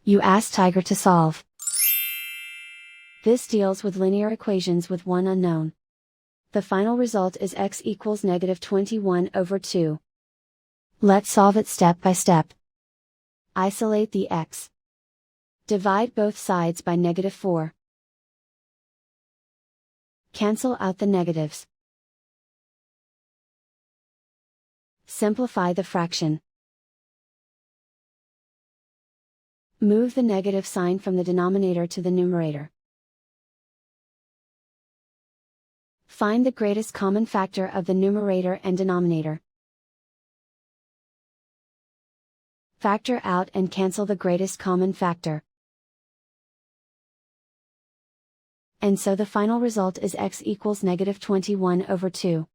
You ask Tiger to solve. This deals with linear equations with one unknown. The final result is x equals -21/2. Let's solve it step by step. Isolate the x. Divide both sides by -4. Cancel out the negatives. Simplify the fraction. Move the negative sign from the denominator to the numerator. Find the greatest common factor of the numerator and denominator. Factor out and cancel the greatest common factor. And so the final result is x equals -21/2.